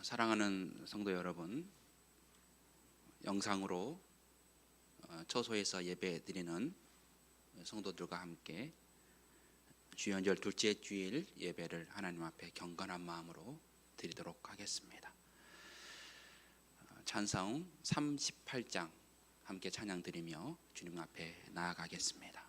사랑하는 성도 여러분, 영상으로 처소에서 예배 드리는 성도들과 함께 주연절 둘째 주일 예배를 하나님 앞에 경건한 마음으로 드리도록 하겠습니다. 찬송 38장 함께 찬양 드리며 주님 앞에 나아가겠습니다.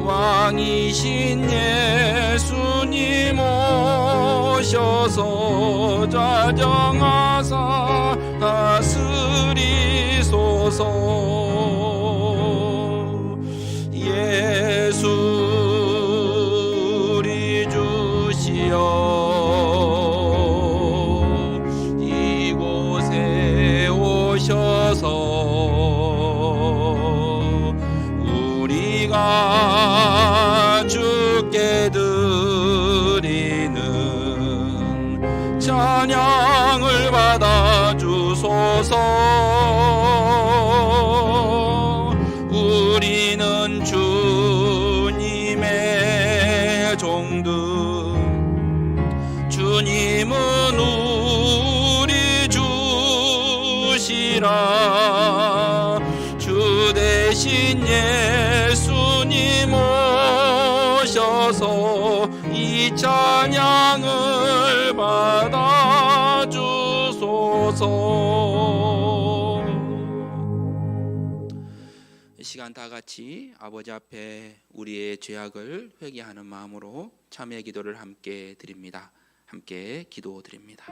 왕이신 예수님 오셔서 좌정하사 다스리소서. 예수 우리 주시여 이곳에 오셔서 우리가 주께 드리는 찬양을 받아 주소서. 우리는 주님의 종들, 주님은 우리 주시라. 주 대신 예수님 오셔서 이 찬양을 받아 주소서. 이 시간 다 같이 아버지 앞에 우리의 죄악을 회개하는 마음으로 참회 기도를 함께 드립니다. 함께 기도 드립니다.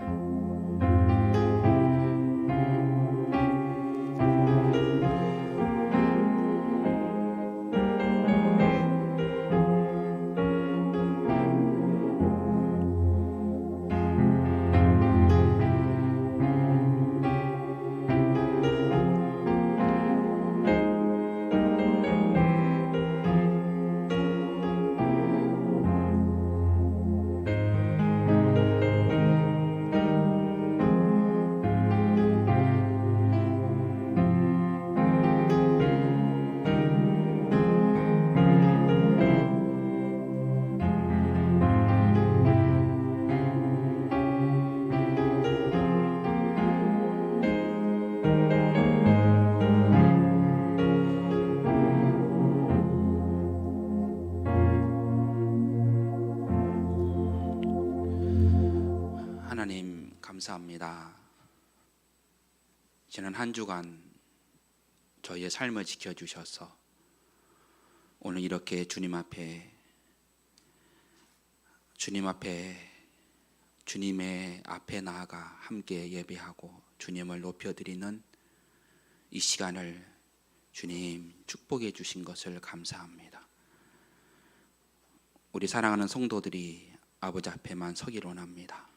하나님 감사합니다. 지난 한 주간 저희의 삶을 지켜주셔서 오늘 이렇게 주님 앞에 주님의 앞에 나아가 함께 예배하고 주님을 높여드리는 이 시간을 주님 축복해 주신 것을 감사합니다. 우리 사랑하는 성도들이 아버지 앞에만 서기를 원합니다.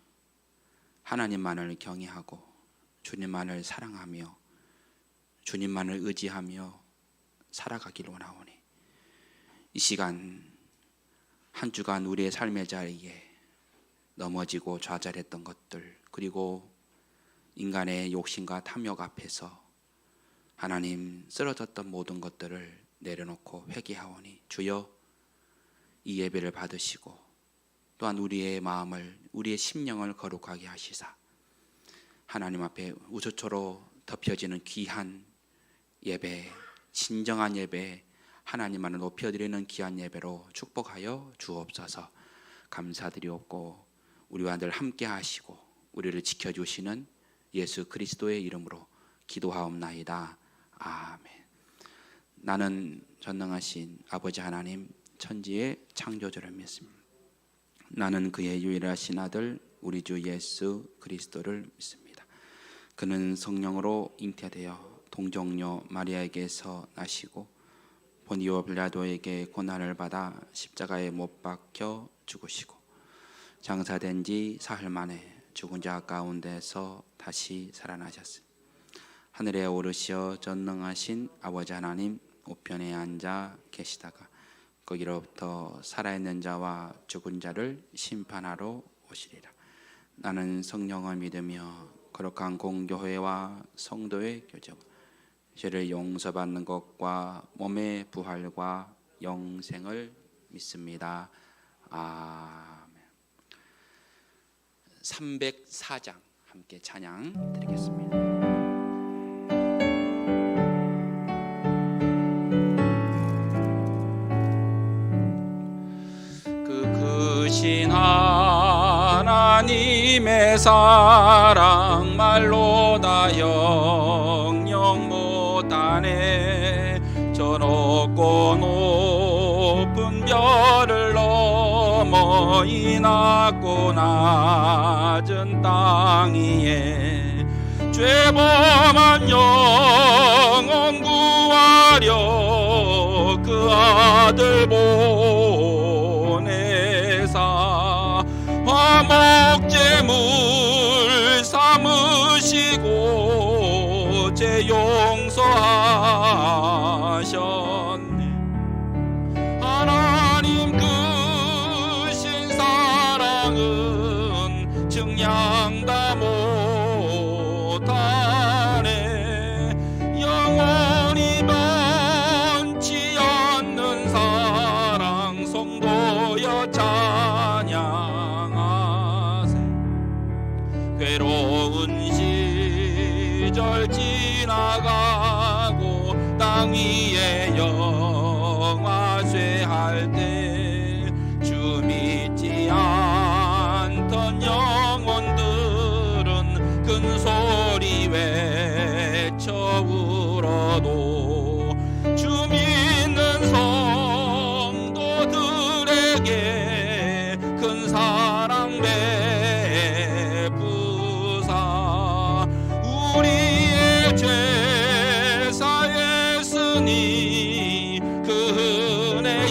하나님만을 경외하고 주님만을 사랑하며 주님만을 의지하며 살아가기를 원하오니 이 시간 한 주간 우리의 삶의 자리에 넘어지고 좌절했던 것들, 그리고 인간의 욕심과 탐욕 앞에서 하나님 쓰러졌던 모든 것들을 내려놓고 회개하오니 주여 이 예배를 받으시고 또한 우리의 마음을, 우리의 심령을 거룩하게 하시사 하나님 앞에 우수초로 덮여지는 귀한 예배, 진정한 예배, 하나님만을 높여드리는 귀한 예배로 축복하여 주옵소서. 감사드리옵고 우리와 늘 함께 하시고 우리를 지켜주시는 예수 그리스도의 이름으로 기도하옵나이다. 아멘. 나는 전능하신 아버지 하나님 천지의 창조주를 믿습니다. 나는 그의 유일하신 아들 우리 주 예수 그리스도를 믿습니다. 그는 성령으로 잉태되어 동정녀 마리아에게서 나시고 본디오 빌라도에게 고난을 받아 십자가에 못 박혀 죽으시고 장사된 지 사흘 만에 죽은 자 가운데서 다시 살아나셨습니다. 하늘에 오르시어 전능하신 아버지 하나님 우편에 앉아 계시다가 거기로부터 살아있는 자와 죽은 자를 심판하러 오시리라. 나는 성령을 믿으며 거룩한 공교회와 성도의 교제와 죄를 용서받는 것과 몸의 부활과 영생을 믿습니다. 아멘. 304장 함께 찬양 드리겠습니다. 크신 하나님의 사랑 말로 다 영영 못하네. 저 높고 높은 별을 넘어 이 낮고 낮은 땅 위에 죄범한 영혼 구하려 그 아들 보내사 화목제물 삼으시고 죄 용서하셨네. 하나님 크신 사랑은 증량 다 못하네. 영원히 변치 않는 사랑 성도여 찬양하세. 괴로운 시절 지나가고 땅 위에 영화쇠할 때 주 믿지 않던 영혼들은 큰 소리 외쳐 울어도 주 믿는 성도들에게 큰 사랑 베푸사 우리의 죄 사했으니 그 은혜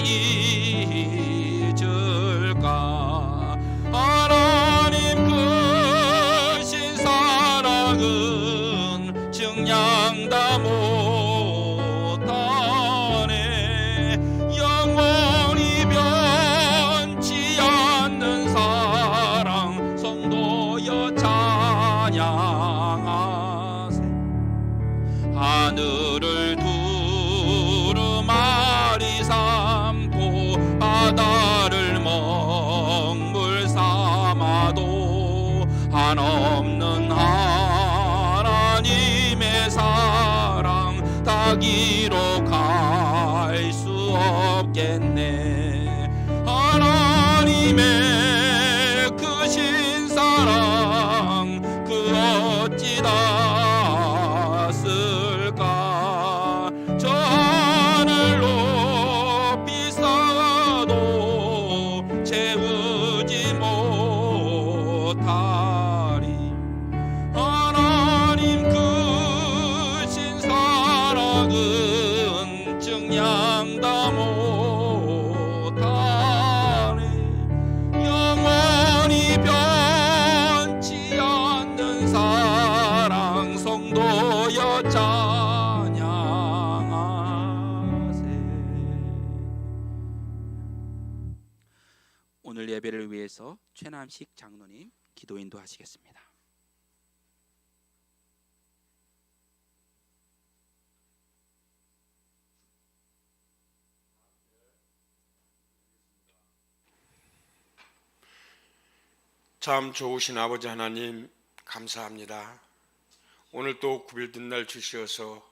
잊을까. 하나님 크신 사랑은 증량 다 못하네. 영원히 변치 않는 사랑 성도여 찬양하세. 하늘을 두루마리 삼고 바다를 먹물 삼아도 한없는 하나님의 사랑 다 기록할 수 없겠네. 하나님의 크신 사랑 그 어찌 다 쓸까. 저 하늘 높이 쌓아도 채우지 못하리. 하나님 크신 사랑은 증량 다 못하네. 영원히 변치 않는 사랑 성도여 찬양하세. 오늘 예배를 위해서 최남식 장로님 기도 인도하시겠습니다. 참 좋으신 아버지 하나님 감사합니다. 오늘 또 9일 날 주시어서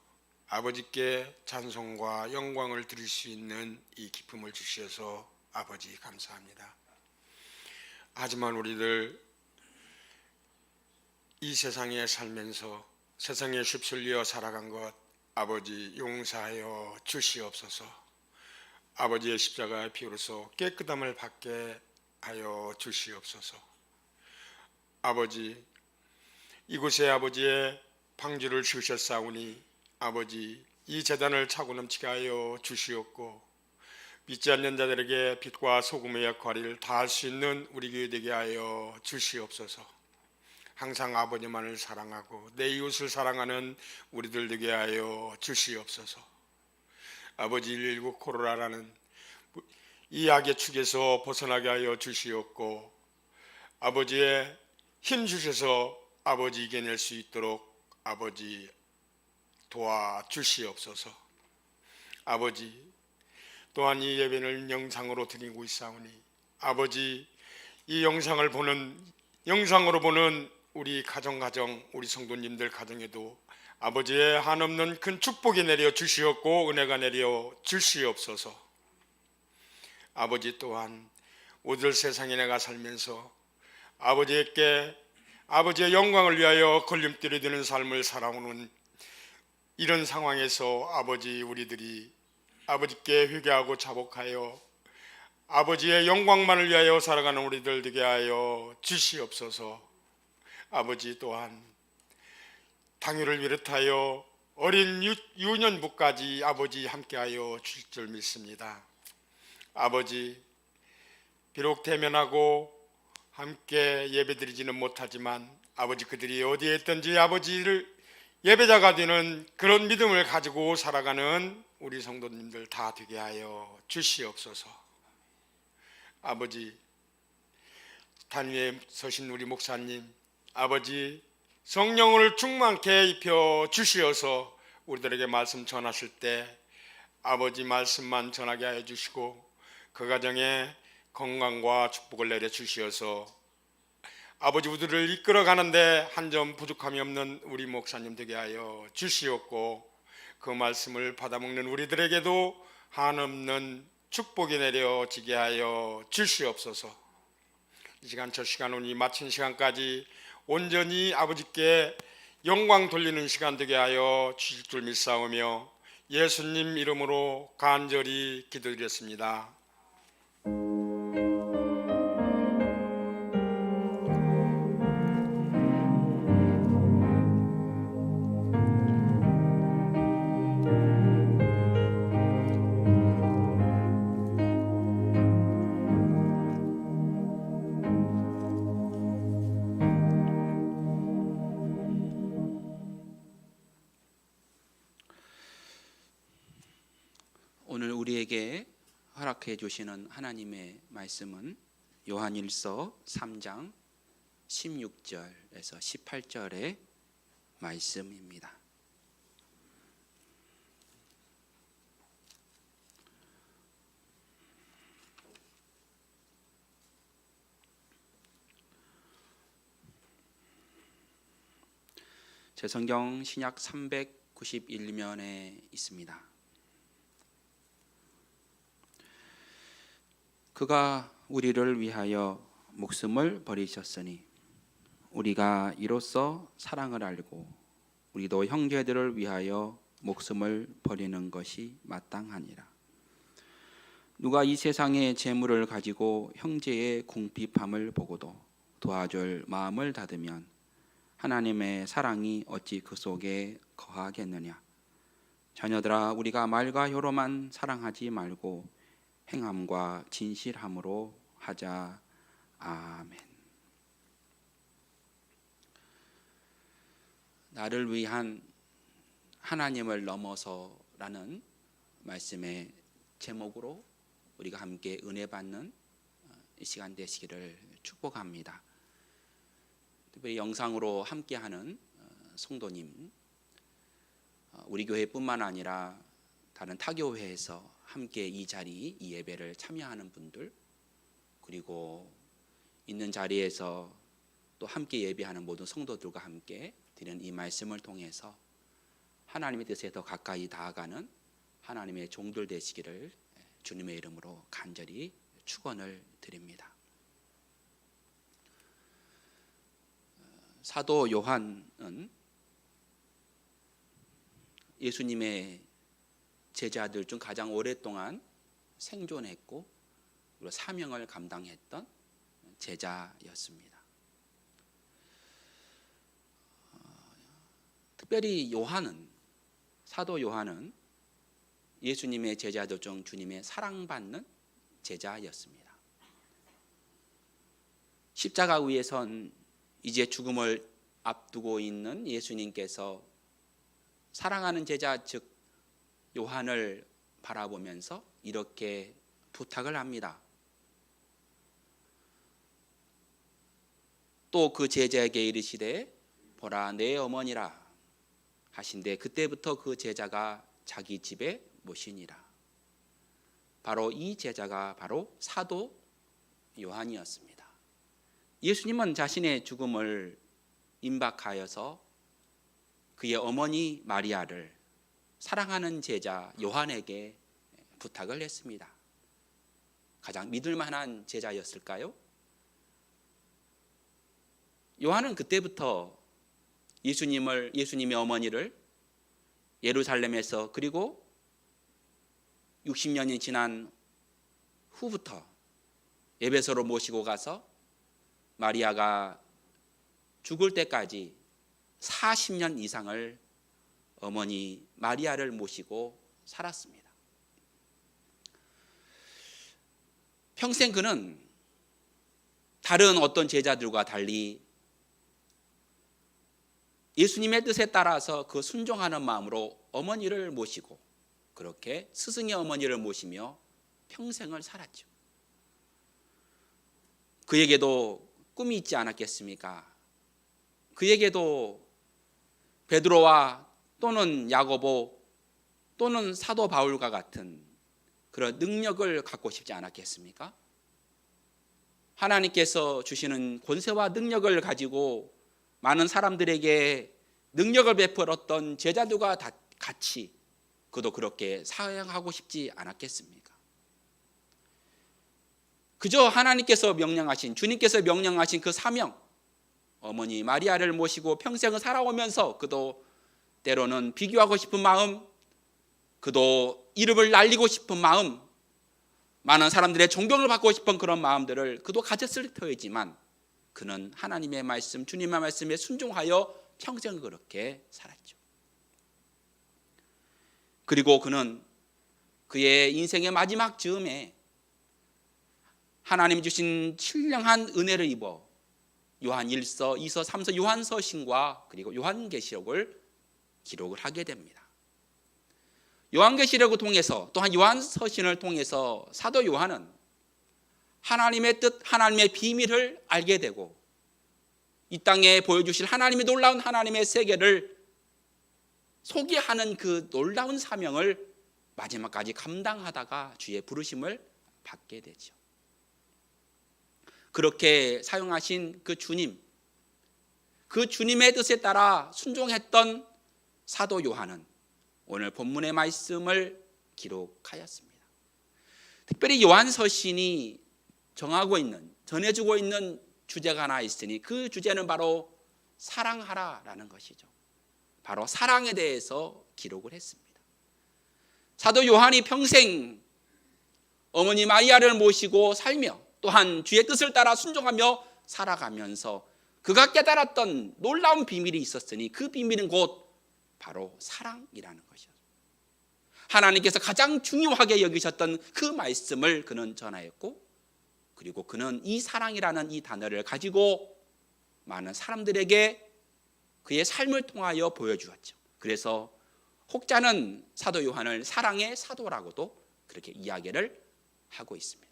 아버지께 찬송과 영광을 드릴 수 있는 이 기쁨을 주시어서 아버지 감사합니다. 하지만 우리들 이 세상에 살면서 세상에 휩쓸려 살아간 것 아버지 용서하여 주시옵소서. 아버지의 십자가의 피로서 깨끗함을 받게 하여 주시옵소서. 아버지, 이곳에 아버지의 방주를 지으셨사오니 아버지 이 제단을 차고 넘치게 하여 주시옵고 믿지 않는 자들에게 빛과 소금의 역할을 다할 수 있는 우리 교회 되게 하여 주시옵소서. 항상 아버지만을 사랑하고 내 이웃을 사랑하는 우리들 되게 하여 주시옵소서. 아버지 119 코로나라는 이 악의 축에서 벗어나게 하여 주시옵고 아버지의 힘 주셔서 아버지 이겨낼 수 있도록 아버지 도와주시옵소서. 아버지 또한 이 예배를 영상으로 드리고 있사오니 아버지 이 영상으로 보는 우리 가정 우리 성도님들 가정에도 아버지의 한없는 큰 축복이 내려 주시옵고 은혜가 내려 주시옵소서. 아버지 또한 오늘 세상에 내가 살면서 아버지께 아버지의 영광을 위하여 걸림돌이 되는 삶을 살아오는 이런 상황에서 아버지 우리들이 아버지께 회개하고 자복하여 아버지의 영광만을 위하여 살아가는 우리들 되게 하여 주시옵소서. 아버지 또한 당뇨를 비롯하여 어린 유년부까지 아버지 함께하여 주실 줄 믿습니다. 아버지 비록 대면하고 함께 예배드리지는 못하지만 아버지 그들이 어디에 있든지 아버지를 예배자가 되는 그런 믿음을 가지고 살아가는 우리 성도님들 다 되게 하여 주시옵소서. 아버지 단위에 서신 우리 목사님 아버지 성령을 충만케 입혀 주시어서 우리들에게 말씀 전하실 때 아버지 말씀만 전하게 하여 주시고 그 가정에 건강과 축복을 내려 주시어서 아버지 우리를 이끌어가는데 한 점 부족함이 없는 우리 목사님 되게 하여 주시옵고 그 말씀을 받아먹는 우리들에게도 한없는 축복이 내려지게 하여 주시옵소서. 이 시간 저 시간 오니 마친 시간까지 온전히 아버지께 영광 돌리는 시간 되게 하여 주실 줄 믿사오며 예수님 이름으로 간절히 기도드렸습니다. 오늘 우리에게 허락해 주시는 하나님의 말씀은 요한일서 3장 16절에서 18절의 말씀입니다. 제 성경 신약 391면에 있습니다. 그가 우리를 위하여 목숨을 버리셨으니 우리가 이로써 사랑을 알고 우리도 형제들을 위하여 목숨을 버리는 것이 마땅하니라. 누가 이 세상의 재물을 가지고 형제의 궁핍함을 보고도 도와줄 마음을 닫으면 하나님의 사랑이 어찌 그 속에 거하겠느냐. 자녀들아, 우리가 말과 혀로만 사랑하지 말고 행함과 진실함으로 하자. 아멘. 나를 위한 하나님을 넘어서라는 말씀의 제목으로 우리가 함께 은혜 받는 이 시간 되시기를 축복합니다. 특별히 영상으로 함께하는 성도님, 우리 교회뿐만 아니라 다른 타교회에서 함께 이 자리, 이 예배를 참여하는 분들, 그리고 있는 자리에서 또 함께 예배하는 모든 성도들과 함께 드리는 이 말씀을 통해서 하나님의 뜻에 더 가까이 다가가는 하나님의 종들 되시기를 주님의 이름으로 간절히 축원을 드립니다. 사도 요한은 예수님의 제자들 중 가장 오랫동안 생존했고 그리고 사명을 감당했던 제자였습니다. 특별히 사도 요한은 예수님의 제자들 중 주님의 사랑받는 제자였습니다. 십자가 위에선 이제 죽음을 앞두고 있는 예수님께서 사랑하는 제자 즉 요한을 바라보면서 이렇게 부탁을 합니다. 또 그 제자에게 이르시되 보라 내 어머니라 하신데 그때부터 그 제자가 자기 집에 모시니라. 바로 이 제자가 바로 사도 요한이었습니다. 예수님은 자신의 죽음을 임박하여서 그의 어머니 마리아를 사랑하는 제자 요한에게 부탁을 했습니다. 가장 믿을 만한 제자였을까요? 요한은 그때부터 예수님의 어머니를 예루살렘에서 그리고 60년이 지난 후부터 에베소로 모시고 가서 마리아가 죽을 때까지 40년 이상을 어머니 마리아를 모시고 살았습니다. 평생 그는 다른 어떤 제자들과 달리 예수님의 뜻에 따라서 그 순종하는 마음으로 어머니를 모시고 그렇게 스승의 어머니를 모시며 평생을 살았죠. 그에게도 꿈이 있지 않았겠습니까? 그에게도 베드로와 또는 야고보 또는 사도 바울과 같은 그런 능력을 갖고 싶지 않았겠습니까? 하나님께서 주시는 권세와 능력을 가지고 많은 사람들에게 능력을 베풀었던 제자들과 같이 그도 그렇게 사역하고 싶지 않았겠습니까? 그저 하나님께서 명령하신 주님께서 명령하신 그 사명 어머니 마리아를 모시고 평생을 살아오면서 그도 때로는 비교하고 싶은 마음 그도 이름을 날리고 싶은 마음 많은 사람들의 존경을 받고 싶은 그런 마음들을 그도 가졌을 터이지만 그는 하나님의 말씀 주님의 말씀에 순종하여 평생 그렇게 살았죠. 그리고 그는 그의 인생의 마지막 즈음에 하나님이 주신 신령한 은혜를 입어 요한 1서, 2서, 3서, 요한서신과 그리고 요한계시록을 기록을 하게 됩니다. 요한계시록을 통해서 또한 요한서신을 통해서 사도 요한은 하나님의 뜻, 하나님의 비밀을 알게 되고 이 땅에 보여주실 하나님의 놀라운 하나님의 세계를 소개하는 그 놀라운 사명을 마지막까지 감당하다가 주의 부르심을 받게 되죠. 그렇게 사용하신 그 주님, 그 주님의 뜻에 따라 순종했던 사도 요한은 오늘 본문의 말씀을 기록하였습니다. 특별히 요한서신이 전해주고 있는 주제가 하나 있으니 그 주제는 바로 사랑하라라는 것이죠. 바로 사랑에 대해서 기록을 했습니다. 사도 요한이 평생 어머니 마리아를 모시고 살며 또한 주의 뜻을 따라 순종하며 살아가면서 그가 깨달았던 놀라운 비밀이 있었으니 그 비밀은 곧 바로 사랑이라는 것이었습니다. 하나님께서 가장 중요하게 여기셨던 그 말씀을 그는 전하였고 그리고 그는 이 사랑이라는 이 단어를 가지고 많은 사람들에게 그의 삶을 통하여 보여주었죠. 그래서 혹자는 사도 요한을 사랑의 사도라고도 그렇게 이야기를 하고 있습니다.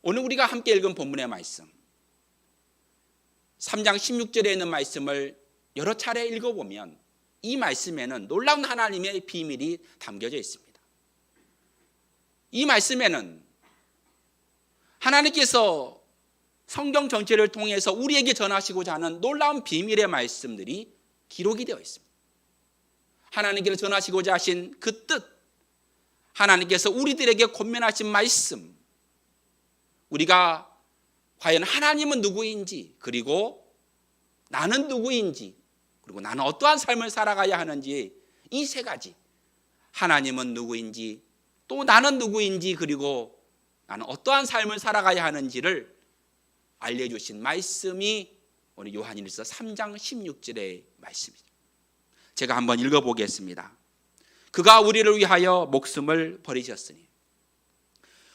오늘 우리가 함께 읽은 본문의 말씀 3장 16절에 있는 말씀을 여러 차례 읽어보면 이 말씀에는 놀라운 하나님의 비밀이 담겨져 있습니다. 이 말씀에는 하나님께서 성경 전체를 통해서 우리에게 전하시고자 하는 놀라운 비밀의 말씀들이 기록이 되어 있습니다. 하나님께서 전하시고자 하신 그 뜻, 하나님께서 우리들에게 권면하신 말씀, 우리가 과연 하나님은 누구인지 그리고 나는 누구인지 그리고 나는 어떠한 삶을 살아가야 하는지, 이 세 가지, 하나님은 누구인지, 또 나는 누구인지, 그리고 나는 어떠한 삶을 살아가야 하는지를 알려주신 말씀이 오늘 요한일서 3장 16절의 말씀이죠. 제가 한번 읽어보겠습니다. 그가 우리를 위하여 목숨을 버리셨으니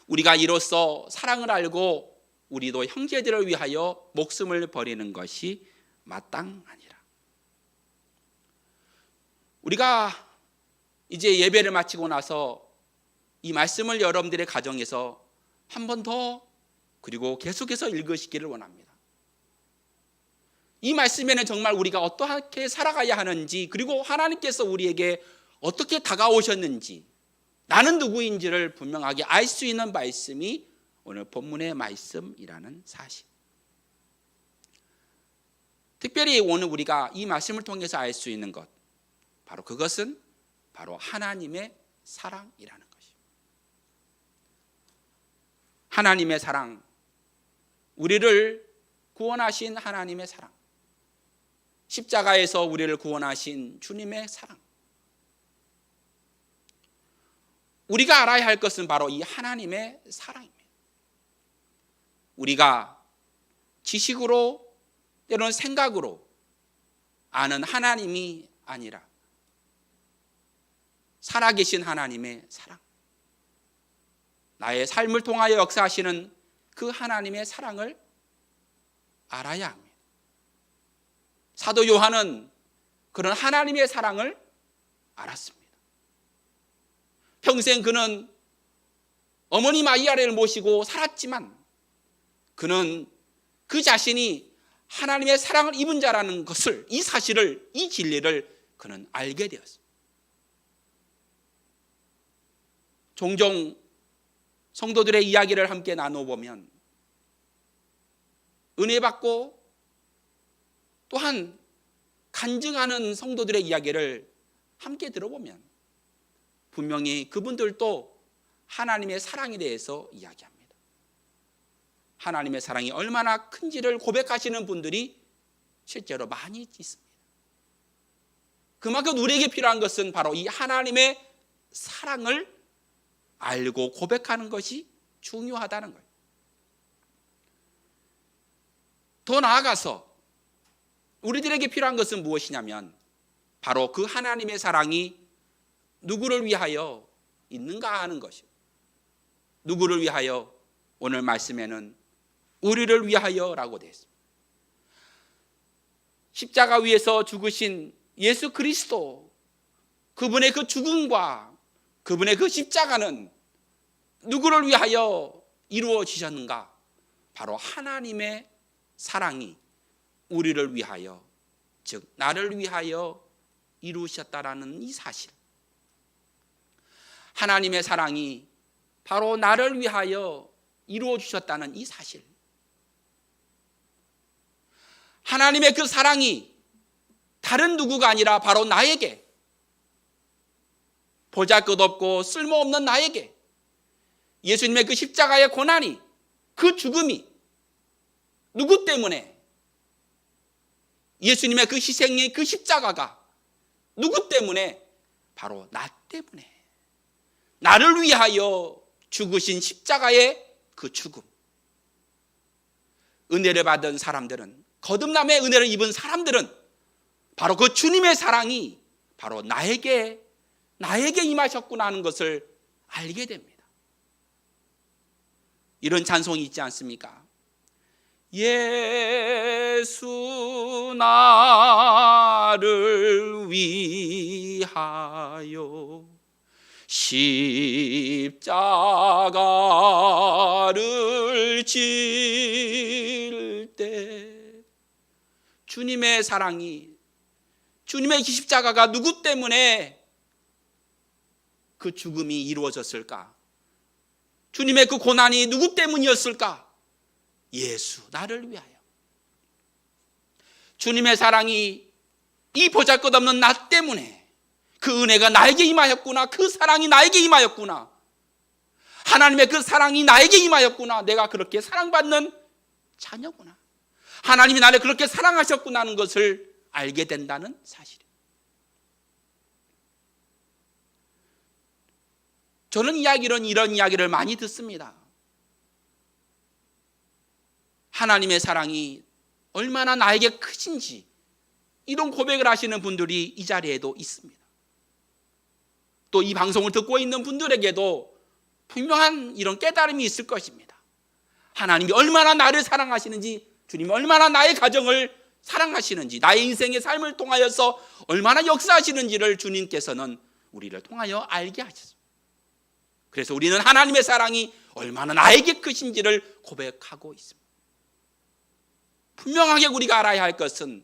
우리가 이로써 사랑을 알고 우리도 형제들을 위하여 목숨을 버리는 것이 마땅하니라. 우리가 이제 예배를 마치고 나서 이 말씀을 여러분들의 가정에서 한 번 더 그리고 계속해서 읽으시기를 원합니다. 이 말씀에는 정말 우리가 어떻게 살아가야 하는지, 그리고 하나님께서 우리에게 어떻게 다가오셨는지, 나는 누구인지를 분명하게 알 수 있는 말씀이 오늘 본문의 말씀이라는 사실. 특별히 오늘 우리가 이 말씀을 통해서 알 수 있는 것, 바로 그것은 바로 하나님의 사랑이라는 것입니다. 하나님의 사랑, 우리를 구원하신 하나님의 사랑, 십자가에서 우리를 구원하신 주님의 사랑. 우리가 알아야 할 것은 바로 이 하나님의 사랑입니다. 우리가 지식으로, 때로는 생각으로 아는 하나님이 아니라 살아계신 하나님의 사랑, 나의 삶을 통하여 역사하시는 그 하나님의 사랑을 알아야 합니다. 사도 요한은 그런 하나님의 사랑을 알았습니다. 평생 그는 어머니 마리아를 모시고 살았지만 그는 그 자신이 하나님의 사랑을 입은 자라는 것을, 이 사실을, 이 진리를 그는 알게 되었습니다. 종종 성도들의 이야기를 함께 나눠보면 은혜 받고 또한 간증하는 성도들의 이야기를 함께 들어보면 분명히 그분들도 하나님의 사랑에 대해서 이야기합니다. 하나님의 사랑이 얼마나 큰지를 고백하시는 분들이 실제로 많이 있습니다. 그만큼 우리에게 필요한 것은 바로 이 하나님의 사랑을 알고 고백하는 것이 중요하다는 거예요. 더 나아가서 우리들에게 필요한 것은 무엇이냐면 바로 그 하나님의 사랑이 누구를 위하여 있는가 하는 것이요. 누구를 위하여? 오늘 말씀에는 우리를 위하여라고 되어 있습니다. 십자가 위에서 죽으신 예수 그리스도, 그분의 그 죽음과 그분의 그 십자가는 누구를 위하여 이루어지셨는가? 바로 하나님의 사랑이 우리를 위하여, 즉 나를 위하여 이루셨다라는 이 사실. 하나님의 사랑이 바로 나를 위하여 이루어 주셨다는 이 사실. 하나님의 그 사랑이 다른 누구가 아니라 바로 나에게, 보잘것없고 쓸모없는 나에게 예수님의 그 십자가의 고난이, 그 죽음이 누구 때문에, 예수님의 그 희생의 그 십자가가 누구 때문에? 바로 나 때문에, 나를 위하여 죽으신 십자가의 그 죽음. 은혜를 받은 사람들은, 거듭남의 은혜를 입은 사람들은 바로 그 주님의 사랑이 바로 나에게 임하셨구나 하는 것을 알게 됩니다. 이런 찬송이 있지 않습니까? 예수 나를 위하여 십자가를 질 때, 주님의 사랑이, 주님의 십자가가 누구 때문에 그 죽음이 이루어졌을까? 주님의 그 고난이 누구 때문이었을까? 예수 나를 위하여. 주님의 사랑이 이 보잘것없는 나 때문에, 그 은혜가 나에게 임하였구나, 그 사랑이 나에게 임하였구나, 하나님의 그 사랑이 나에게 임하였구나, 내가 그렇게 사랑받는 자녀구나, 하나님이 나를 그렇게 사랑하셨구나 하는 것을 알게 된다는 사실이에요. 저는 이런 이야기를 많이 듣습니다. 하나님의 사랑이 얼마나 나에게 크신지 이런 고백을 하시는 분들이 이 자리에도 있습니다. 또 이 방송을 듣고 있는 분들에게도 분명한 이런 깨달음이 있을 것입니다. 하나님이 얼마나 나를 사랑하시는지, 주님이 얼마나 나의 가정을 사랑하시는지, 나의 인생의 삶을 통하여서 얼마나 역사하시는지를 주님께서는 우리를 통하여 알게 하셨습니다. 그래서 우리는 하나님의 사랑이 얼마나 나에게 크신지를 고백하고 있습니다. 분명하게 우리가 알아야 할 것은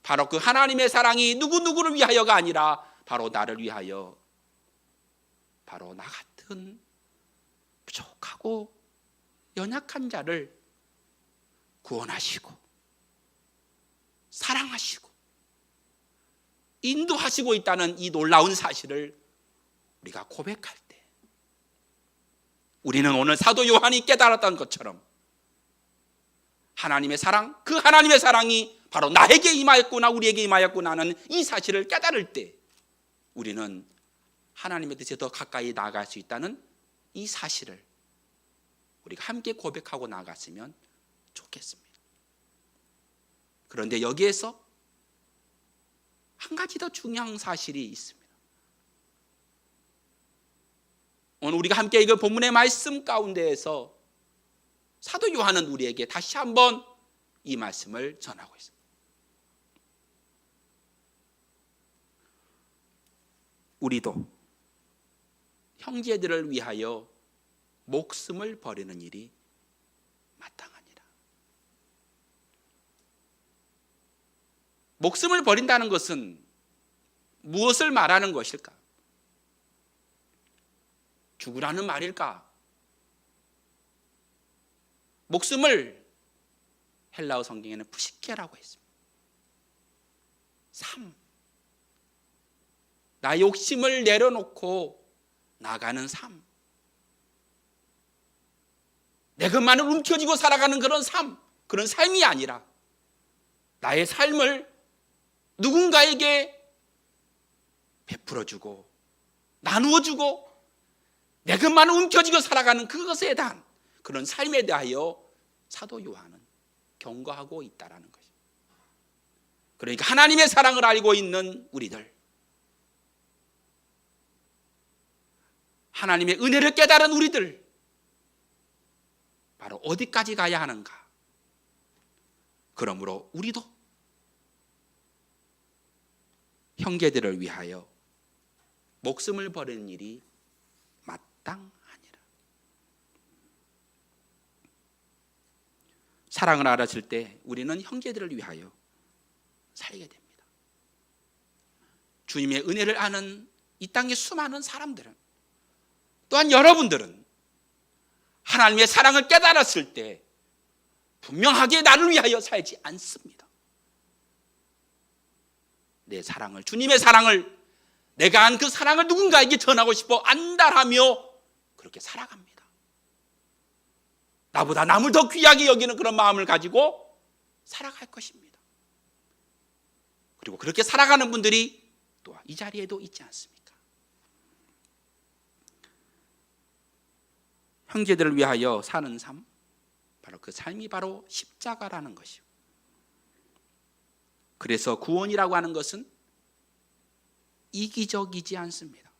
바로 그 하나님의 사랑이 누구누구를 위하여가 아니라 바로 나를 위하여, 바로 나 같은 부족하고 연약한 자를 구원하시고 사랑하시고 인도하시고 있다는 이 놀라운 사실을 우리가 고백할 때, 우리는 오늘 사도 요한이 깨달았던 것처럼 하나님의 사랑, 그 하나님의 사랑이 바로 나에게 임하였구나, 우리에게 임하였구나 하는 이 사실을 깨달을 때 우리는 하나님의 뜻에 더 가까이 나아갈 수 있다는 이 사실을 우리가 함께 고백하고 나아갔으면 좋겠습니다. 그런데 여기에서 한 가지 더 중요한 사실이 있습니다. 오늘 우리가 함께 읽은 본문의 말씀 가운데에서 사도 요한은 우리에게 다시 한번 이 말씀을 전하고 있습니다. 우리도 형제들을 위하여 목숨을 버리는 일이 마땅하니라. 목숨을 버린다는 것은 무엇을 말하는 것일까? 죽으라는 말일까? 목숨을 헬라어 성경에는 푸시케라고 했습니다. 삶, 나의 욕심을 내려놓고 나가는 삶, 내 것만을 움켜쥐고 살아가는 그런 삶, 그런 삶이 아니라 나의 삶을 누군가에게 베풀어주고 나누어주고 내 것만을 움켜쥐고 살아가는 그것에 대한 그런 삶에 대하여 사도 요한은 경고하고 있다라는 것입니다. 그러니까 하나님의 사랑을 알고 있는 우리들, 하나님의 은혜를 깨달은 우리들, 바로 어디까지 가야 하는가? 그러므로 우리도 형제들을 위하여 목숨을 버리는 일이 마땅하니라. 사랑을 알았을 때 우리는 형제들을 위하여 살게 됩니다. 주님의 은혜를 아는 이 땅의 수많은 사람들은, 또한 여러분들은 하나님의 사랑을 깨달았을 때 분명하게 나를 위하여 살지 않습니다. 내 사랑을, 주님의 사랑을, 내가 안 그 사랑을 누군가에게 전하고 싶어 안달하며 그렇게 살아갑니다. 나보다 남을 더 귀하게 여기는 그런 마음을 가지고 살아갈 것입니다. 그리고 그렇게 살아가는 분들이 또 이 자리에도 있지 않습니까? 형제들을 위하여 사는 삶, 바로 그 삶이 바로 십자가라는 것이요. 그래서 구원이라고 하는 것은 이기적이지 않습니다.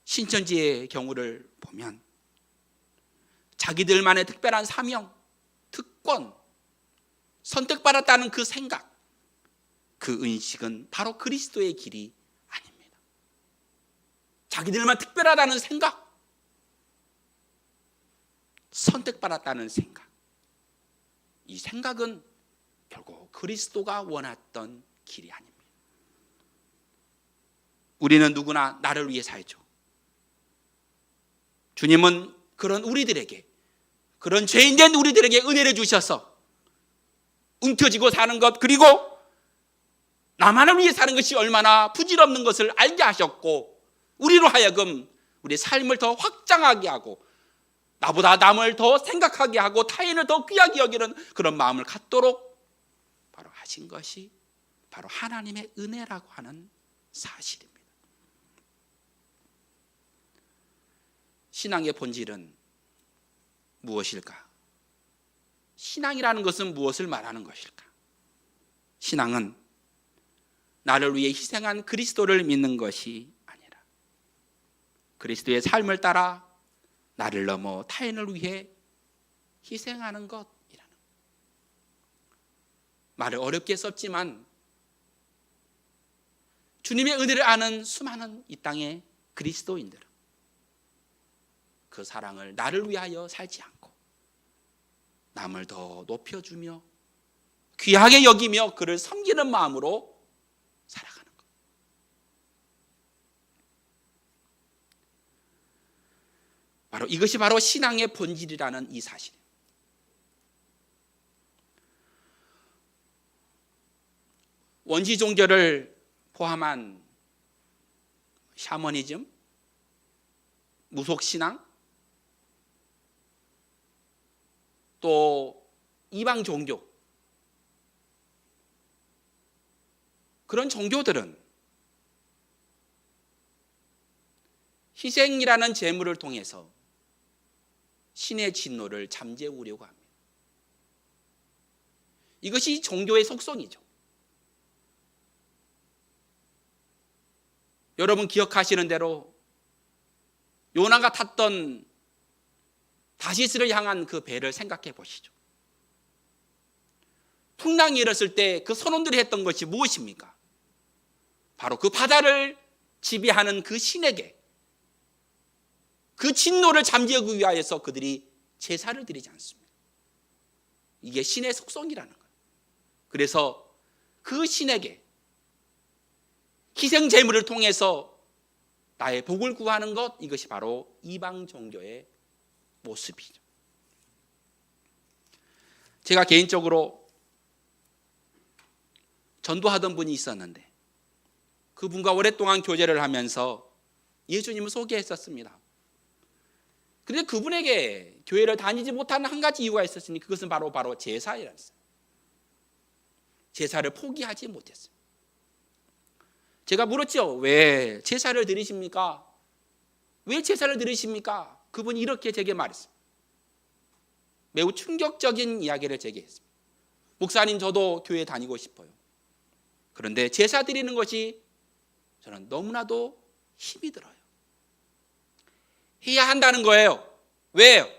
신천지의 경우를 보면 자기들만의 특별한 사명, 특권, 선택받았다는 그 생각, 그 의식은 바로 그리스도의 길이 아닙니다. 자기들만 특별하다는 생각, 선택받았다는 생각, 이 생각은 결국 그리스도가 원했던 길이 아닙니다. 우리는 누구나 나를 위해 살죠. 주님은 그런 우리들에게, 그런 죄인된 우리들에게 은혜를 주셔서 움켜쥐고 사는 것, 그리고 나만을 위해 사는 것이 얼마나 부질없는 것을 알게 하셨고, 우리로 하여금 우리의 삶을 더 확장하게 하고 나보다 남을 더 생각하게 하고 타인을 더 귀하게 여기는 그런 마음을 갖도록 바로 가진 것이 바로 하나님의 은혜라고 하는 사실입니다. 신앙의 본질은 무엇일까? 신앙이라는 것은 무엇을 말하는 것일까? 신앙은 나를 위해 희생한 그리스도를 믿는 것이 아니라 그리스도의 삶을 따라 나를 넘어 타인을 위해 희생하는 것이라는, 말을 어렵게 썼지만 주님의 은혜를 아는 수많은 이 땅의 그리스도인들은 그 사랑을 나를 위하여 살지 않고 남을 더 높여주며 귀하게 여기며 그를 섬기는 마음으로 살아가는 것. 바로 이것이 바로 신앙의 본질이라는 이 사실. 원시 종교를 포함한 샤머니즘, 무속신앙, 또 이방 종교, 그런 종교들은 희생이라는 제물을 통해서 신의 진노를 잠재우려고 합니다. 이것이 종교의 속성이죠. 여러분 기억하시는 대로 요나가 탔던 다시스를 향한 그 배를 생각해 보시죠. 풍랑이 일었을 때 그 선원들이 했던 것이 무엇입니까? 바로 그 바다를 지배하는 그 신에게 그 진노를 잠재우기 위하여서 그들이 제사를 드리지 않습니다. 이게 신의 속성이라는 거예요. 그래서 그 신에게 희생 제물을 통해서 나의 복을 구하는 것, 이것이 바로 이방 종교의 모습이죠. 제가 개인적으로 전도하던 분이 있었는데 그분과 오랫동안 교제를 하면서 예수님을 소개했었습니다. 그런데 그분에게 교회를 다니지 못하는 한 가지 이유가 있었으니 그것은 바로 제사였어요. 제사를 포기하지 못했어요. 제가 물었죠. 왜 제사를 드리십니까? 왜 제사를 드리십니까? 그분이 이렇게 제게 말했어요. 매우 충격적인 이야기를 제게 했습니다. 목사님, 저도 교회 다니고 싶어요. 그런데 제사 드리는 것이 저는 너무나도 힘이 들어요. 해야 한다는 거예요. 왜요?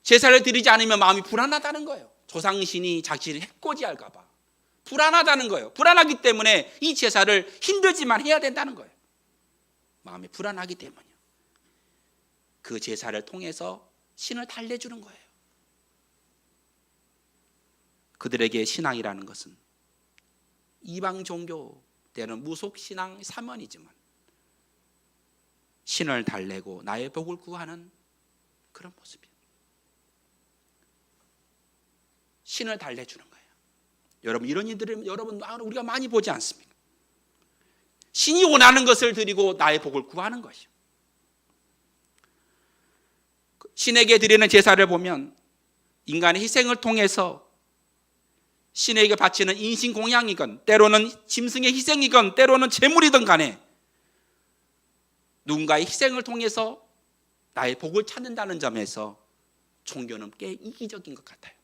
제사를 드리지 않으면 마음이 불안하다는 거예요. 조상신이 자신을 해코지할까 봐 불안하다는 거예요. 불안하기 때문에 이 제사를 힘들지만 해야 된다는 거예요. 마음이 불안하기 때문이요. 그 제사를 통해서 신을 달래주는 거예요. 그들에게 신앙이라는 것은 이방 종교 때는 무속신앙 사먼이지만 신을 달래고 나의 복을 구하는 그런 모습이에요. 신을 달래주는 거예요. 여러분, 이런 일들을 우리가 많이 보지 않습니까? 신이 원하는 것을 드리고 나의 복을 구하는 것이요. 신에게 드리는 제사를 보면 인간의 희생을 통해서 신에게 바치는 인신 공양이건 때로는 짐승의 희생이건 때로는 제물이든 간에 누군가의 희생을 통해서 나의 복을 찾는다는 점에서 종교는 꽤 이기적인 것 같아요.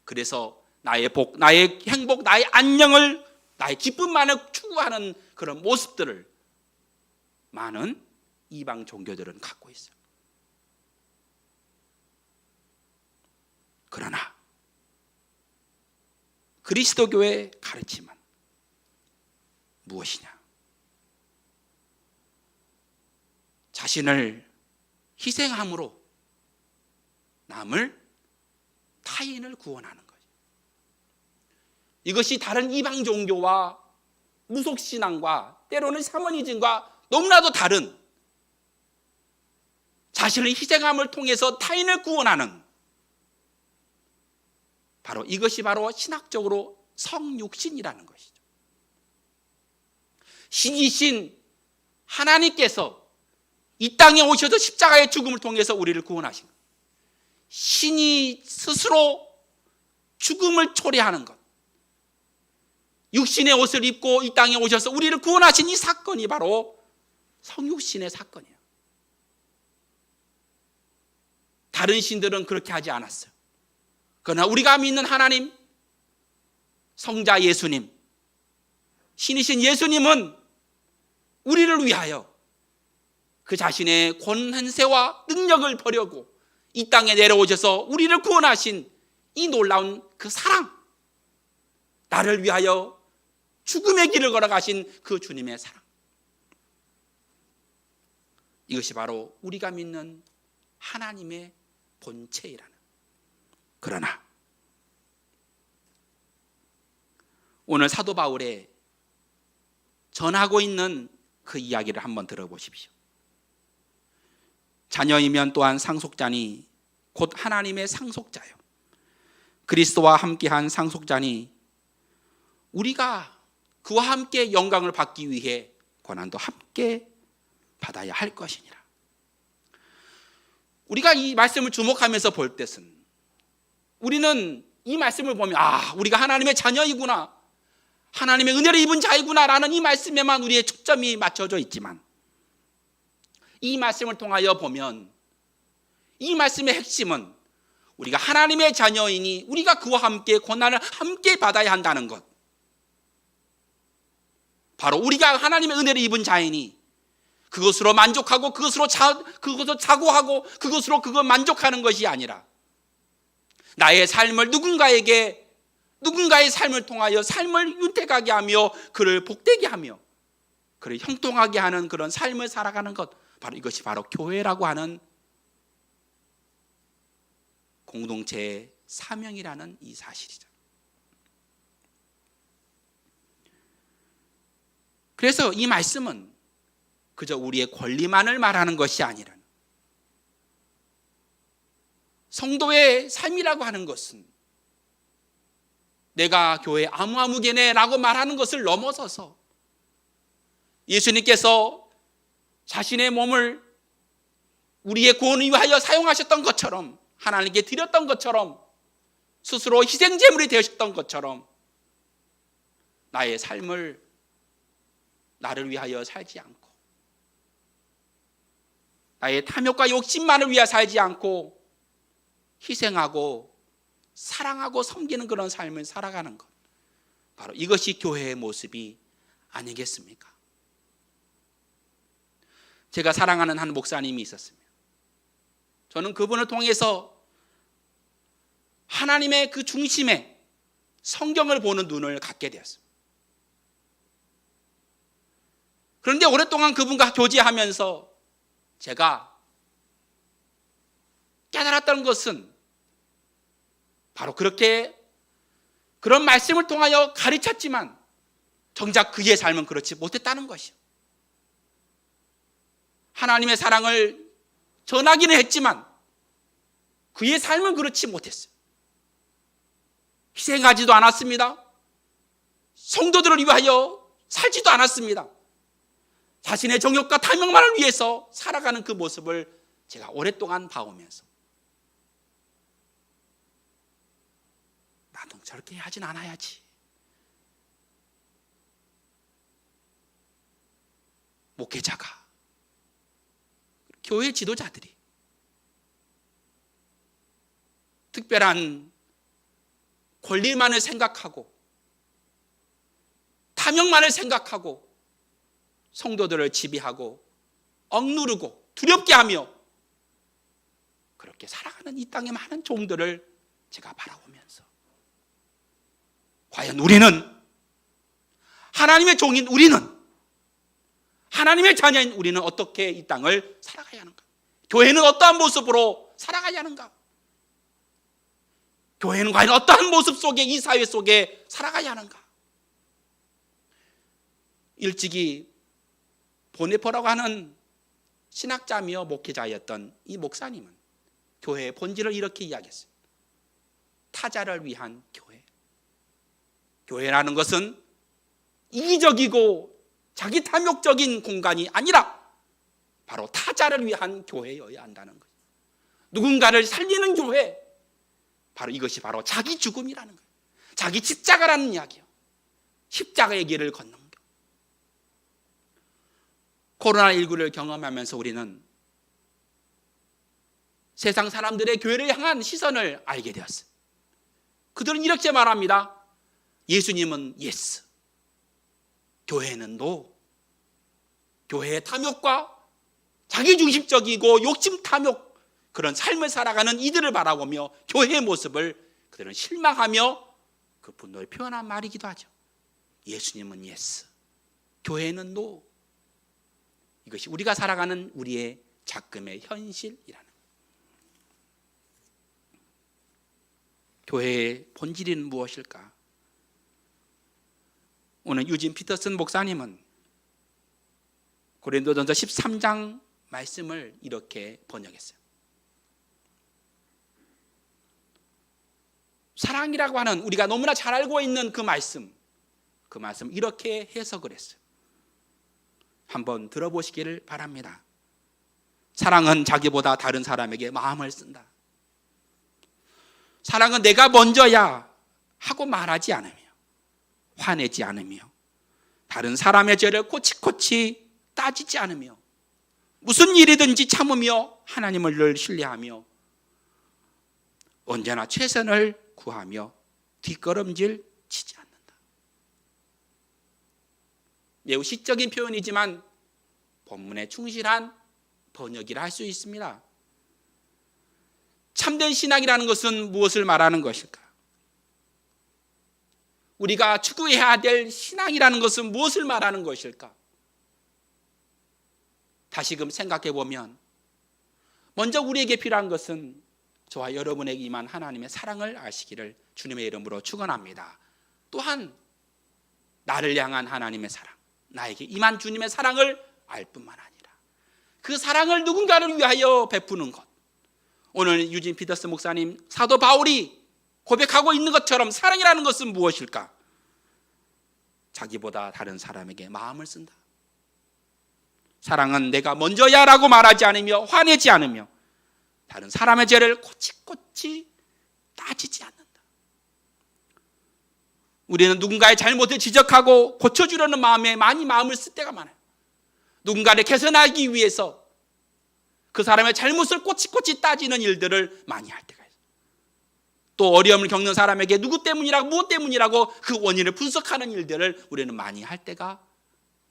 그래서 나의 복, 나의 행복, 나의 안녕을, 나의 기쁨만을 추구하는 그런 모습들을 많은 이방 종교들은 갖고 있어요. 그러나 그리스도교의 가르침은 무엇이냐? 자신을 희생함으로 타인을 구원하는 거죠. 이것이 다른 이방 종교와 무속신앙과 때로는 샤머니즘과 너무나도 다른 자신을 희생함을 통해서 타인을 구원하는, 바로 이것이 바로 신학적으로 성육신이라는 것이죠. 신이신 하나님께서 이 땅에 오셔서 십자가의 죽음을 통해서 우리를 구원하신 거예요. 신이 스스로 죽음을 초래하는 것, 육신의 옷을 입고 이 땅에 오셔서 우리를 구원하신 이 사건이 바로 성육신의 사건이에요. 다른 신들은 그렇게 하지 않았어요. 그러나 우리가 믿는 하나님, 성자 예수님, 신이신 예수님은 우리를 위하여 그 자신의 권한세와 능력을 버리고 이 땅에 내려오셔서 우리를 구원하신 이 놀라운 그 사랑, 나를 위하여 죽음의 길을 걸어가신 그 주님의 사랑, 이것이 바로 우리가 믿는 하나님의 본체이라는. 그러나 오늘 사도 바울의 전하고 있는 그 이야기를 한번 들어보십시오. 자녀이면 또한 상속자니 곧 하나님의 상속자요, 그리스도와 함께한 상속자니 우리가 그와 함께 영광을 받기 위해 고난도 함께 받아야 할 것이니라. 우리가 이 말씀을 주목하면서 볼 때는 우리는 이 말씀을 보면 우리가 하나님의 자녀이구나, 하나님의 은혜를 입은 자이구나 라는 이 말씀에만 우리의 초점이 맞춰져 있지만, 이 말씀을 통하여 보면 이 말씀의 핵심은 우리가 하나님의 자녀이니 우리가 그와 함께 고난을 함께 받아야 한다는 것, 바로 우리가 하나님의 은혜를 입은 자이니 그것으로 만족하고 그것으로 자고하고 그것으로 만족하는 것이 아니라 나의 삶을 누군가의 삶을 통하여 삶을 윤택하게 하며 그를 복되게 하며 그를 형통하게 하는 그런 삶을 살아가는 것, 바로 이것이 바로 교회라고 하는 공동체의 사명이라는 이 사실이죠. 그래서 이 말씀은 그저 우리의 권리만을 말하는 것이 아니라 성도의 삶이라고 하는 것은 내가 교회 아무개네 라고 말하는 것을 넘어서서 예수님께서 자신의 몸을 우리의 구원을 위하여 사용하셨던 것처럼, 하나님께 드렸던 것처럼, 스스로 희생제물이 되셨던 것처럼 나의 삶을 나를 위하여 살지 않고 나의 탐욕과 욕심만을 위하여 살지 않고 희생하고 사랑하고 섬기는 그런 삶을 살아가는 것, 바로 이것이 교회의 모습이 아니겠습니까? 제가 사랑하는 한 목사님이 있었습니다. 저는 그분을 통해서 하나님의 그 중심에 성경을 보는 눈을 갖게 되었습니다. 그런데 오랫동안 그분과 교제하면서 제가 깨달았던 것은 바로 그런 말씀을 통하여 가르쳤지만 정작 그의 삶은 그렇지 못했다는 것이요. 하나님의 사랑을 전하기는 했지만 그의 삶은 그렇지 못했어요. 희생하지도 않았습니다. 성도들을 위하여 살지도 않았습니다. 자신의 정욕과 탐욕만을 위해서 살아가는 그 모습을 제가 오랫동안 봐오면서 나도 저렇게 하진 않아야지. 목회자가, 교회 지도자들이 특별한 권리만을 생각하고 탐욕만을 생각하고 성도들을 지배하고 억누르고 두렵게 하며 그렇게 살아가는 이 땅의 많은 종들을 제가 바라보면서 과연 우리는, 하나님의 종인 우리는, 하나님의 자녀인 우리는 어떻게 이 땅을 살아가야 하는가? 교회는 어떠한 모습으로 살아가야 하는가? 교회는 과연 어떠한 모습 속에, 이 사회 속에 살아가야 하는가? 일찍이 보네퍼라고 하는 신학자며 목회자였던 이 목사님은 교회의 본질을 이렇게 이야기했어요. 타자를 위한 교회. 교회라는 것은 이기적이고 자기 탐욕적인 공간이 아니라 바로 타자를 위한 교회여야 한다는 거예요. 누군가를 살리는 교회, 바로 이것이 바로 자기 죽음이라는 거예요. 자기 십자가라는 이야기예요. 십자가의 길을 걷는 거. 코로나19를 경험하면서 우리는 세상 사람들의 교회를 향한 시선을 알게 되었어요. 그들은 이렇게 말합니다. 예수님은 예스, 교회는 노. 교회의 탐욕과 자기중심적이고 욕심 탐욕 그런 삶을 살아가는 이들을 바라보며 교회의 모습을 그들은 실망하며 그 분노를 표현한 말이기도 하죠. 예수님은 예스, 교회는 노. 이것이 우리가 살아가는 우리의 작금의 현실이라는 거예요. 교회의 본질은 무엇일까? 오늘 유진 피터슨 목사님은 고린도전서 13장 말씀을 이렇게 번역했어요. 사랑이라고 하는 우리가 너무나 잘 알고 있는 그 말씀 이렇게 해석을 했어요. 한번 들어보시기를 바랍니다. 사랑은 자기보다 다른 사람에게 마음을 쓴다. 사랑은 내가 먼저야 하고 말하지 않으며 화내지 않으며 다른 사람의 죄를 코치코치 따지지 않으며 무슨 일이든지 참으며 하나님을 늘 신뢰하며 언제나 최선을 구하며 뒷걸음질 치지 않는다. 매우 시적인 표현이지만 본문에 충실한 번역이라 할 수 있습니다. 참된 신앙이라는 것은 무엇을 말하는 것일까? 우리가 추구해야 될 신앙이라는 것은 무엇을 말하는 것일까? 다시금 생각해 보면 먼저 우리에게 필요한 것은 저와 여러분에게 임한 하나님의 사랑을 아시기를 주님의 이름으로 축원합니다. 또한 나를 향한 하나님의 사랑, 나에게 임한 주님의 사랑을 알 뿐만 아니라 그 사랑을 누군가를 위하여 베푸는 것. 오늘 유진 피터스 목사님 사도 바울이 고백하고 있는 것처럼 사랑이라는 것은 무엇일까? 자기보다 다른 사람에게 마음을 쓴다. 사랑은 내가 먼저야 라고 말하지 않으며 화내지 않으며 다른 사람의 죄를 코치코치 따지지 않는다. 우리는 누군가의 잘못을 지적하고 고쳐주려는 마음에 많이 마음을 쓸 때가 많아요. 누군가를 개선하기 위해서 그 사람의 잘못을 꼬치꼬치 따지는 일들을 많이 할 때가 있어요. 또 어려움을 겪는 사람에게 누구 때문이라고 무엇 때문이라고 그 원인을 분석하는 일들을 우리는 많이 할 때가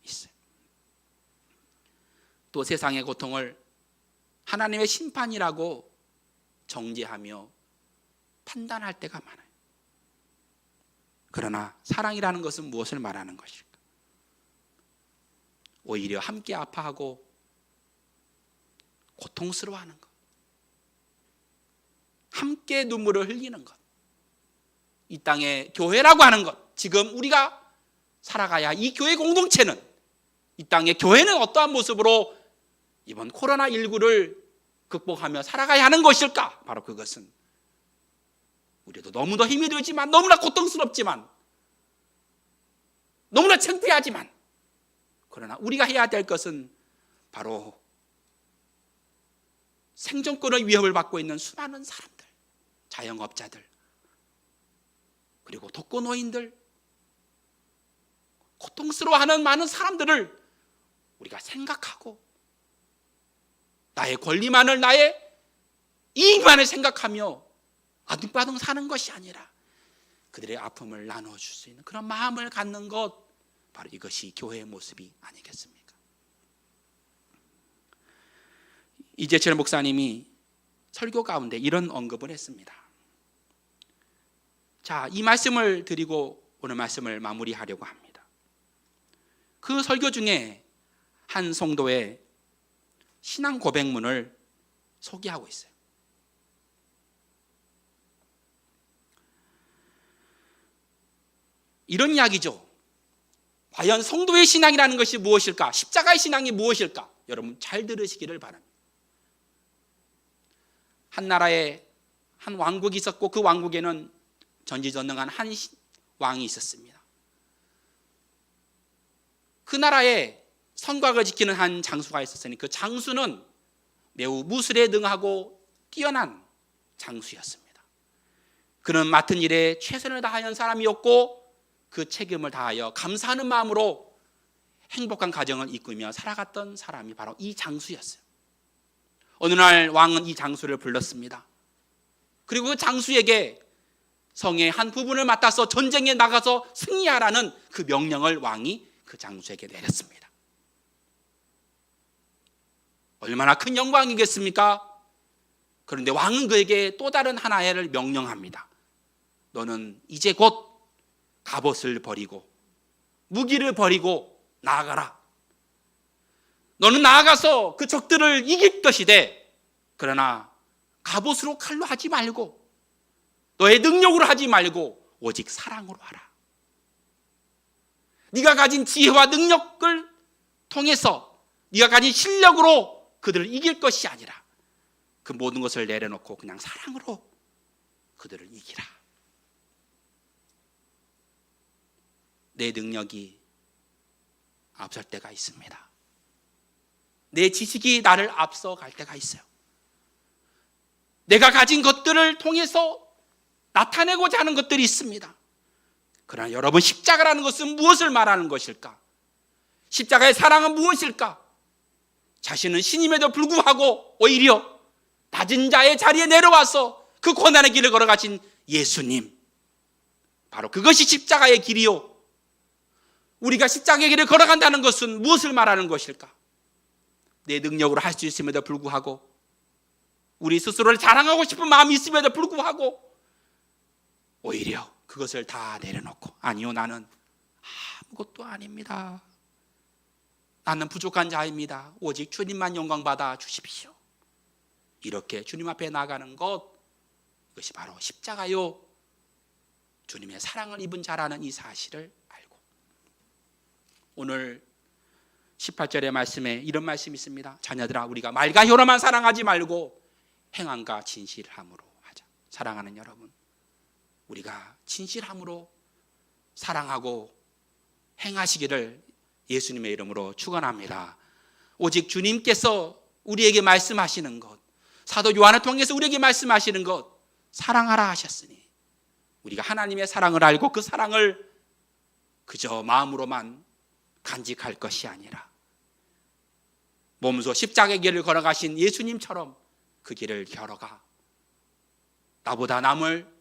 있어요. 또 세상의 고통을 하나님의 심판이라고 정죄하며 판단할 때가 많아요. 그러나 사랑이라는 것은 무엇을 말하는 것일까? 오히려 함께 아파하고 고통스러워하는 것, 함께 눈물을 흘리는 것, 이 땅의 교회라고 하는 것, 지금 우리가 살아가야 이 교회 공동체는, 이 땅의 교회는 어떠한 모습으로 이번 코로나19를 극복하며 살아가야 하는 것일까? 바로 그것은 우리도 너무도 힘이 들지만, 너무나 고통스럽지만, 너무나 창피하지만, 그러나 우리가 해야 될 것은 바로 생존권의 위협을 받고 있는 수많은 사람들, 자영업자들, 그리고 독거노인들, 고통스러워하는 많은 사람들을 우리가 생각하고 나의 권리만을, 나의 이익만을 생각하며 아둥바둥 사는 것이 아니라 그들의 아픔을 나눠줄 수 있는 그런 마음을 갖는 것, 바로 이것이 교회의 모습이 아니겠습니까? 이재철 목사님이 설교 가운데 이런 언급을 했습니다. 자, 이 말씀을 드리고 오늘 말씀을 마무리하려고 합니다. 그 설교 중에 한 성도의 신앙 고백문을 소개하고 있어요. 이런 이야기죠. 과연 성도의 신앙이라는 것이 무엇일까? 십자가의 신앙이 무엇일까? 여러분 잘 들으시기를 바랍니다. 한 나라에 한 왕국이 있었고 그 왕국에는 전지전능한 한 왕이 있었습니다. 그 나라에 성곽을 지키는 한 장수가 있었으니 그 장수는 매우 무술에 능하고 뛰어난 장수였습니다. 그는 맡은 일에 최선을 다하는 사람이었고 그 책임을 다하여 감사하는 마음으로 행복한 가정을 이끌며 살아갔던 사람이 바로 이 장수였어요. 어느 날 왕은 이 장수를 불렀습니다. 그리고 그 장수에게 성의 한 부분을 맡아서 전쟁에 나가서 승리하라는 그 명령을 왕이 그 장수에게 내렸습니다. 얼마나 큰 영광이겠습니까? 그런데 왕은 그에게 또 다른 하나를 명령합니다. 너는 이제 곧 갑옷을 버리고 무기를 버리고 나아가라. 너는 나아가서 그 적들을 이길 것이되 그러나 갑옷으로 칼로 하지 말고 너의 능력으로 하지 말고 오직 사랑으로 하라. 네가 가진 지혜와 능력을 통해서 네가 가진 실력으로 그들을 이길 것이 아니라 그 모든 것을 내려놓고 그냥 사랑으로 그들을 이기라. 내 능력이 앞설 때가 있습니다. 내 지식이 나를 앞서갈 때가 있어요. 내가 가진 것들을 통해서 나타내고자 하는 것들이 있습니다. 그러나 여러분, 십자가라는 것은 무엇을 말하는 것일까? 십자가의 사랑은 무엇일까? 자신은 신임에도 불구하고 오히려 낮은 자의 자리에 내려와서 그 고난의 길을 걸어가신 예수님, 바로 그것이 십자가의 길이요. 우리가 십자가의 길을 걸어간다는 것은 무엇을 말하는 것일까? 내 능력으로 할 수 있음에도 불구하고 우리 스스로를 자랑하고 싶은 마음이 있음에도 불구하고 오히려 그것을 다 내려놓고 아니요, 나는 아무것도 아닙니다. 나는 부족한 자입니다. 오직 주님만 영광 받아 주십시오. 이렇게 주님 앞에 나가는 것, 이것이 바로 십자가요. 주님의 사랑을 입은 자라는 이 사실을 알고, 오늘 18절의 말씀에 이런 말씀이 있습니다. 자녀들아, 우리가 말과 혀로만 사랑하지 말고 행함과 진실함으로 하자. 사랑하는 여러분, 우리가 진실함으로 사랑하고 행하시기를 예수님의 이름으로 축원합니다. 오직 주님께서 우리에게 말씀하시는 것, 사도 요한을 통해서 우리에게 말씀하시는 것, 사랑하라 하셨으니 우리가 하나님의 사랑을 알고 그 사랑을 그저 마음으로만 간직할 것이 아니라 몸소 십자가의 길을 걸어가신 예수님처럼 그 길을 걸어가 나보다 남을,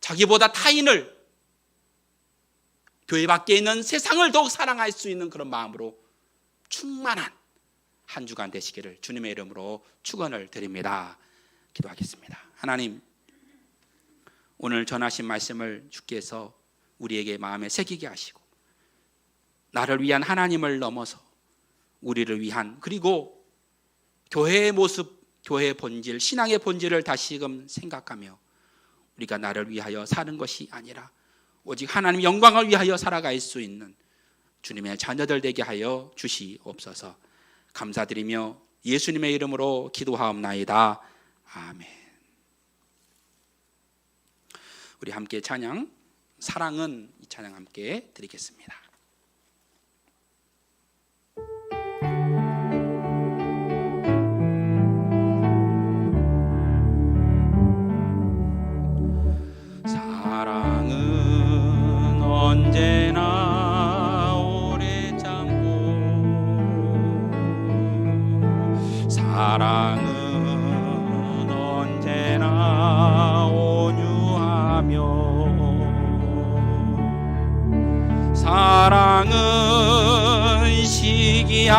자기보다 타인을, 교회 밖에 있는 세상을 더욱 사랑할 수 있는 그런 마음으로 충만한 한 주간 되시기를 주님의 이름으로 축원을 드립니다. 기도하겠습니다. 하나님, 오늘 전하신 말씀을 주께서 우리에게 마음에 새기게 하시고 나를 위한 하나님을 넘어서 우리를 위한, 그리고 교회의 모습, 교회의 본질, 신앙의 본질을 다시금 생각하며 우리가 나를 위하여 사는 것이 아니라 오직 하나님의 영광을 위하여 살아갈 수 있는 주님의 자녀들 되게 하여 주시옵소서. 감사드리며 예수님의 이름으로 기도하옵나이다. 아멘. 우리 함께 찬양, 사랑은, 이 찬양 함께 드리겠습니다. 사랑은 언제나 오래 참고, 사랑은 언제나 온유하며, 사랑은 시기하지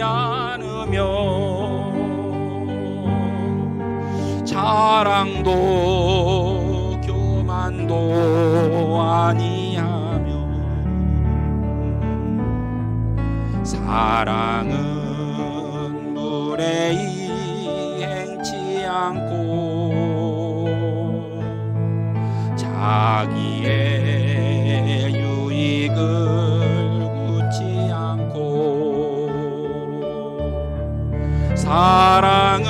않으며, 자랑도 교만도 아니하며, 사랑은 무례히 행치 않고, 자기의 유익을 굳지 않고, 사랑은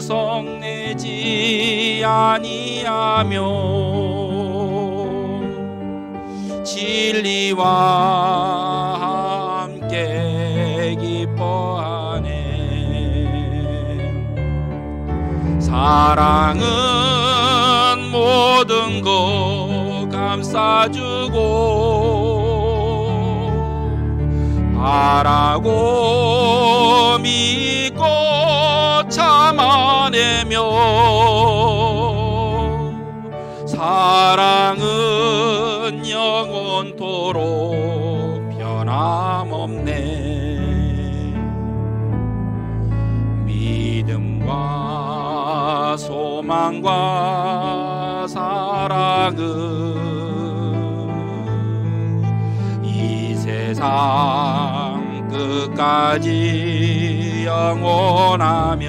성내지 아니하며, 진리와 함께 기뻐하네. 사랑은 모든 것 감싸주고 바라고 믿고 참아내며 사랑은 영원토록 변함없네. 믿음과 소망과 사랑은 이 세상 끝까지 영원하며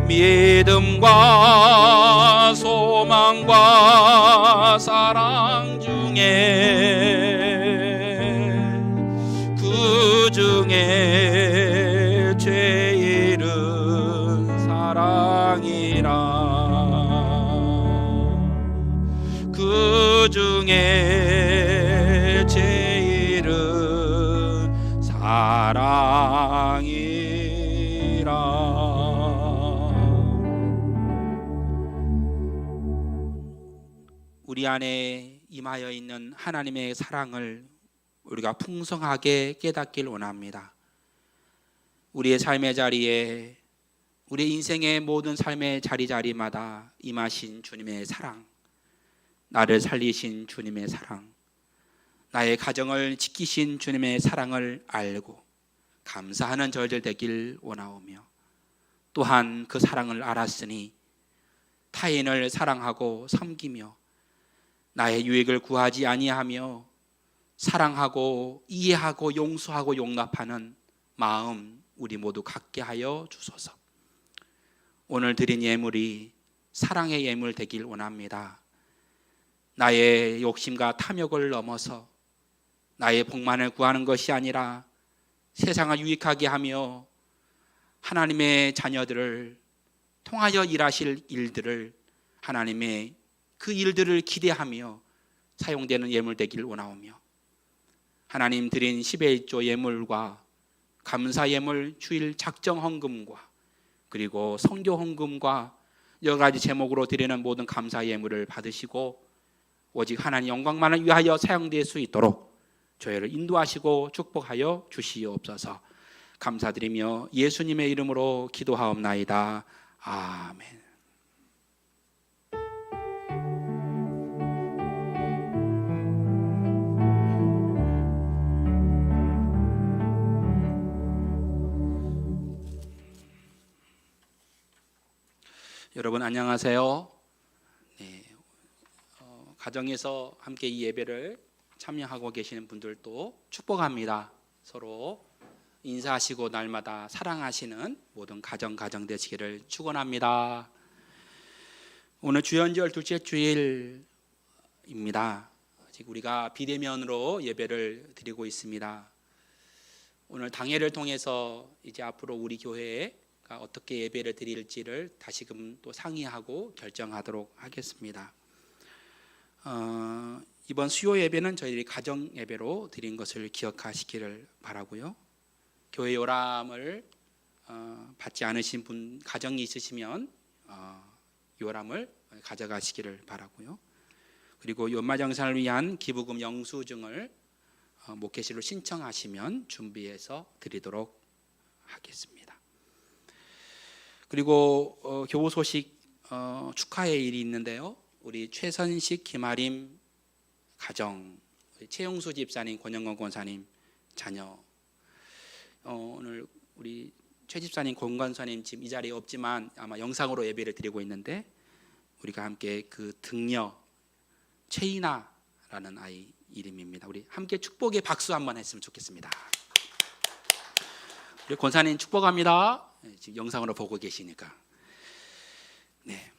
믿음과 소망과 사랑 중에 그 중에 제일은 사랑이라. 그 중에 제일은 사랑이라. 우리 안에 임하여 있는 하나님의 사랑을 우리가 풍성하게 깨닫길 원합니다. 우리의 삶의 자리에, 우리 인생의 모든 삶의 자리마다 임하신 주님의 사랑, 나를 살리신 주님의 사랑, 나의 가정을 지키신 주님의 사랑을 알고 감사하는 저희들 되길 원하오며, 또한 그 사랑을 알았으니 타인을 사랑하고 섬기며 나의 유익을 구하지 아니하며 사랑하고 이해하고 용서하고 용납하는 마음 우리 모두 갖게 하여 주소서. 오늘 드린 예물이 사랑의 예물 되길 원합니다. 나의 욕심과 탐욕을 넘어서 나의 복만을 구하는 것이 아니라 세상을 유익하게 하며 하나님의 자녀들을 통하여 일하실 일들을, 하나님의 그 일들을 기대하며 사용되는 예물 되길 원하오며, 하나님 드린 10의 1조 예물과 감사 예물, 주일 작정 헌금과 그리고 성교 헌금과 여러 가지 제목으로 드리는 모든 감사 예물을 받으시고 오직 하나님 영광만을 위하여 사용될 수 있도록 저희를 인도하시고 축복하여 주시옵소서. 감사드리며 예수님의 이름으로 기도하옵나이다. 아멘. 여러분 안녕하세요. 네, 가정에서 함께 이 예배를 참여하고 계시는 분들도 축복합니다. 서로 인사하시고 날마다 사랑하시는 모든 가정 되시기를 축원합니다. 오늘 주연절 둘째 주일입니다. 아직 우리가 비대면으로 예배를 드리고 있습니다. 오늘 당회를 통해서 이제 앞으로 우리 교회에 어떻게 예배를 드릴지를 다시금 또 상의하고 결정하도록 하겠습니다. 이번 수요 예배는 저희들이 가정 예배로 드린 것을 기억하시기를 바라고요. 교회 요람을 받지 않으신 분 가정이 있으시면 요람을 가져가시기를 바라고요. 그리고 연마정산을 위한 기부금 영수증을 목회실로 신청하시면 준비해서 드리도록 하겠습니다. 그리고 교우 소식 축하의 일이 있는데요. 우리 최선식 김아림 가정, 최용수 집사님, 권영건 권사님 자녀, 오늘 우리 최 집사님, 권 권사님 지금 이 자리에 없지만 아마 영상으로 예배를 드리고 있는데 우리가 함께 그 등녀 최이나라는 아이 이름입니다. 우리 함께 축복의 박수 한번 했으면 좋겠습니다. 우리 권사님 축복합니다. 지금 영상으로 보고 계시니까. 네,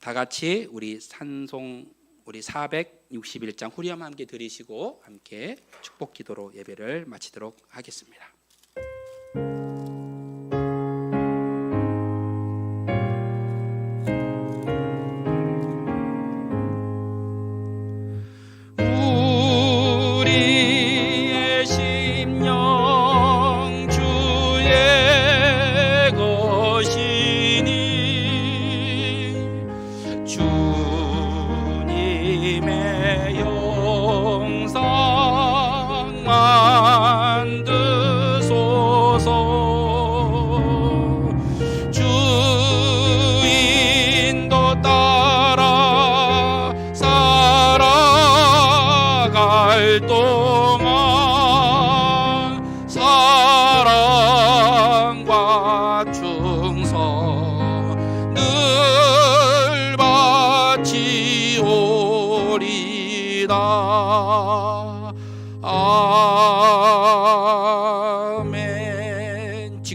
다 같이 우리 산송 우리 461장 후렴 함께 드리시고 함께 축복 기도로 예배를 마치도록 하겠습니다. 우리의 심령 주의 것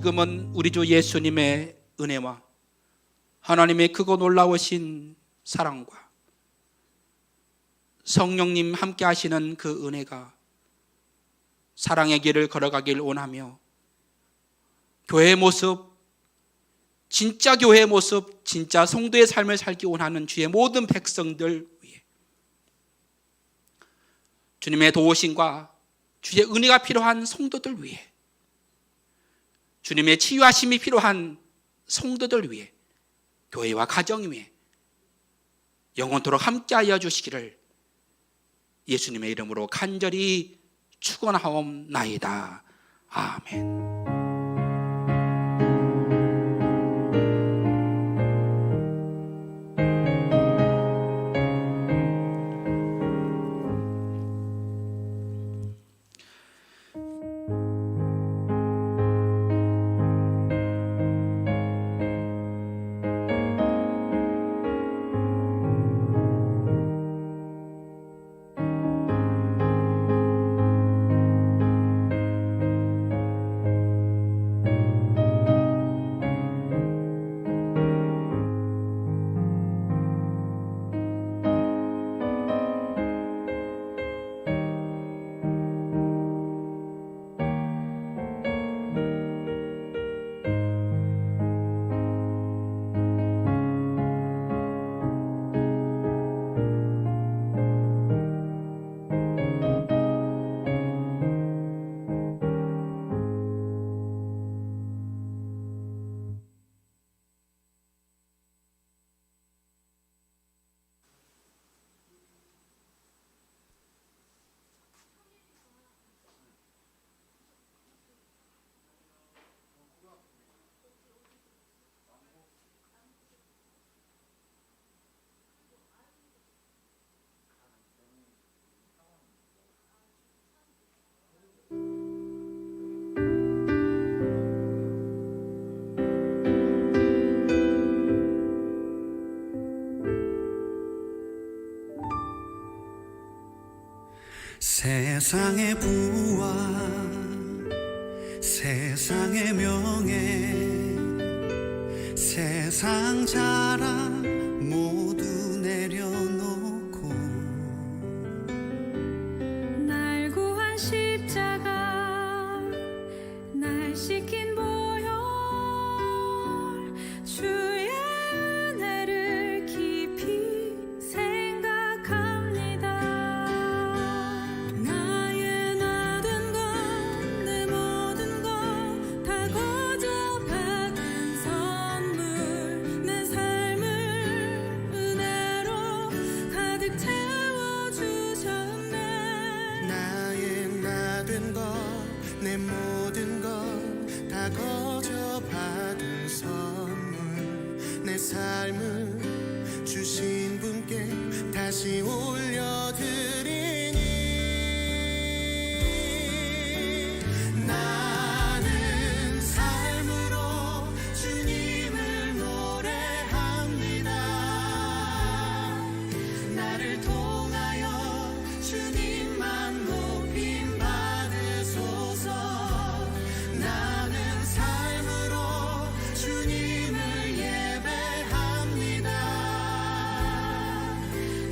지금은 우리 주 예수님의 은혜와 하나님의 크고 놀라우신 사랑과 성령님 함께 하시는 그 은혜가 사랑의 길을 걸어가길 원하며 교회의 모습, 진짜 교회의 모습, 진짜 성도의 삶을 살기 원하는 주의 모든 백성들 위해 주님의 도우심과 주의 은혜가 필요한 성도들 위해 주님의 치유하심이 필요한 성도들 위해 교회와 가정 위해 영원토록 함께하여 주시기를 예수님의 이름으로 간절히 축원하옵나이다. 아멘. 세상의 부와 세상의 명예 세상 자랑 모두 내려놓고 날 구한 십자가 날 시킨 보혈 주의 은혜를 깊이 생각합니다. 나의 나된 것 내 모든 것 다 거저 받은 선물 내 삶을 은혜로 가득 채워주셨네. 나의 나된 것 내 모든 것 다 거저 받은 선물 내 삶을 주신 분께 다시 올려드리니 나는 삶으로 주님을 노래합니다. 나를 통하여 주님만 높임 받으소서. 나는 삶으로 주님을 예배합니다.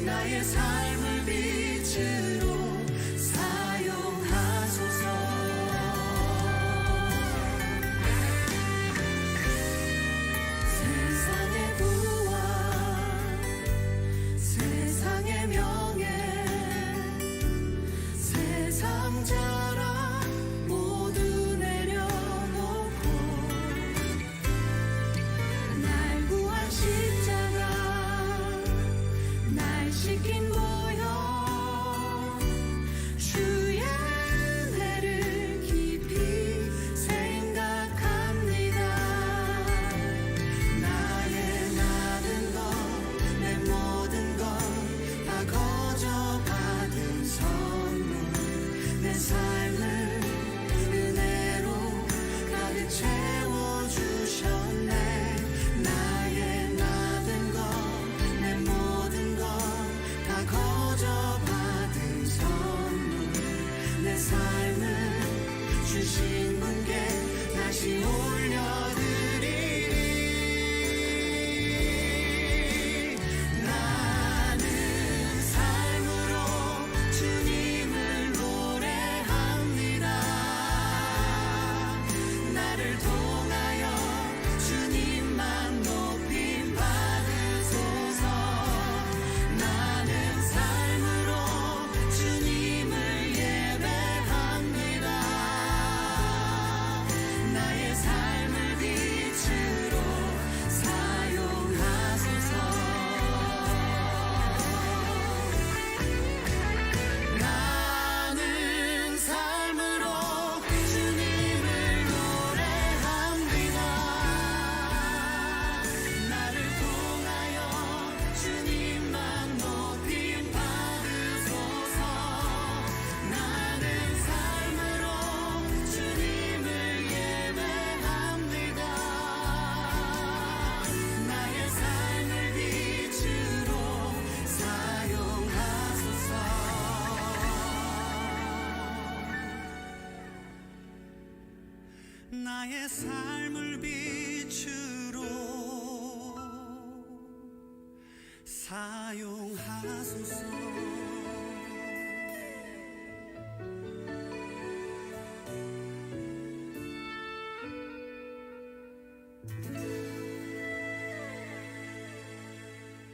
나의 삶을 비추 나의 삶을 빛으로 사용하소서.